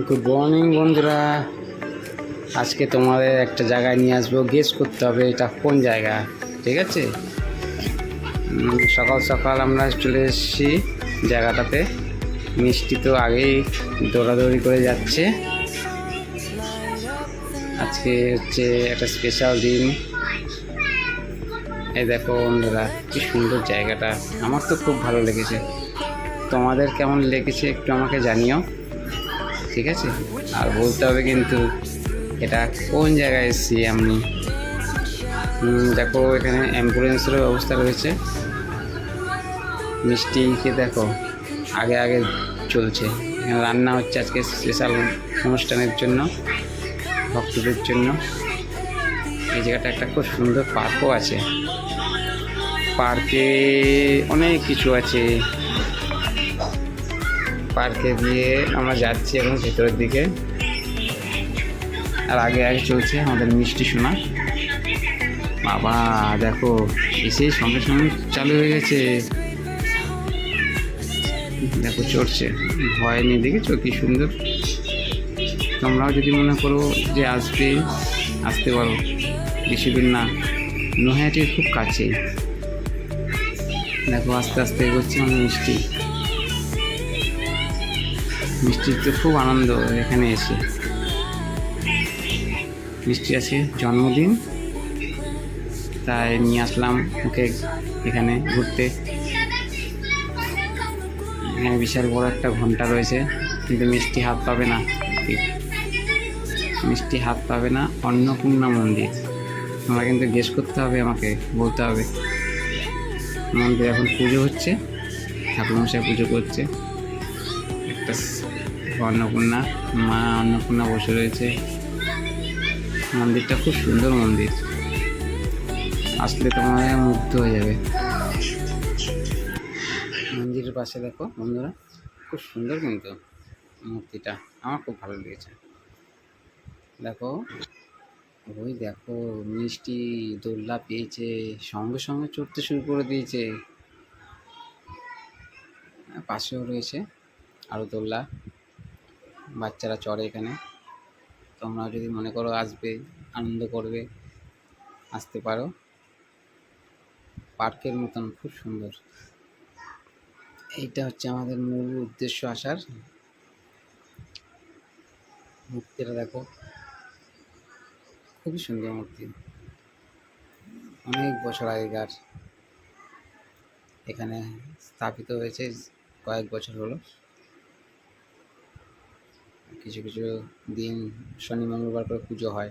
Good morning বন্ধুরা। আজকে তোমাদের একটা জায়গায় নিয়ে আসবো, গেস করতে হবে এটা কোন জায়গা। ঠিক আছে, সকাল সকাল আমরা চলে এসেছি জায়গাটাতে। মিষ্টি তো আগেই দৌড়াদৌড়ি করে যাচ্ছে। আজকে হচ্ছে একটা স্পেশাল দিন। এই দেখো বন্ধুরা, কি সুন্দর জায়গাটা, আমার তো খুব ভালো লেগেছে। তোমাদের কেমন লেগেছে একটু আমাকে জানিও, ঠিক আছে? আর বলতে হবে কিন্তু এটা কোন জায়গায় এসেছি আমি। দেখো এখানে অ্যাম্বুলেন্সেরও ব্যবস্থা রয়েছে। মিষ্টিকে দেখো আগে আগে চলছে। এখানে রান্না হচ্ছে আজকে স্পেশাল অনুষ্ঠানের জন্য, ভক্তদের জন্য। এই জায়গাটা একটা খুব সুন্দর পার্কও আছে। পার্কে অনেক কিছু আছে। পার্কে দিয়ে আমরা যাচ্ছি এখন ভেতরের দিকে। আর আগে আগে চলছে আমাদের মিষ্টি শোনা। বাবা দেখো, এসেই সঙ্গে সঙ্গে চালু হয়ে গেছে। দেখো চড়ছে, ভয় নেই, দেখেছো কি সুন্দর। তোমরাও যদি মনে করো যে আসতে পারো, বেশি দূর না, নৈহাটির খুব কাছে। দেখো আস্তে আস্তে এগোচ্ছে আমার মিষ্টির তো খুব আনন্দ এখানে এসে। মিষ্টি আছে জন্মদিন, তাই নিয়ে আসলাম ওকে এখানে ঘুরতে। এখানে বিশাল বড় একটা ঘন্টা রয়েছে, কিন্তু মিষ্টি হাত পাবে না। মিষ্টি হাত পাবে না অন্নপূর্ণা মন্দির। আমরা কিন্তু গেস করতে হবে, আমাকে বলতে হবে। মন্দিরে এখন পুজো হচ্ছে, ঠাকুরমশাই পুজো করছে। একটা অন্নপূর্ণা, মা অন্নপূর্ণা বসে রয়েছে। মন্দিরটা খুব সুন্দর মন্দির, আসলে তোমার মুগ্ধ হয়ে যাবে। মন্দিরের পাশে দেখো বন্ধুরা, খুব সুন্দর কিন্তু মূর্তিটা, আমার খুব ভালো লেগেছে। দেখো ওই দেখো, মিষ্টি দোলনা পেয়েছে, সঙ্গে সঙ্গে চড়তে শুরু করে দিয়েছে। পাশেও রয়েছে আরও দোলনা, বাচ্চারা চড়ে এখানে। তোমরা যদি মনে করো আসবে, আনন্দ করবে, আসতে পারো। পার্কের মতন খুব সুন্দর। এইটা হচ্ছে আমাদের মূল উদ্দেশ্য আসার। মূর্তিটা দেখো, খুবই সুন্দর মূর্তি, অনেক বছর আগেকার। এখানে স্থাপিত হয়েছে কয়েক বছর হলো। কিছু কিছু দিন শনি মঙ্গলবার করে পুজো হয়।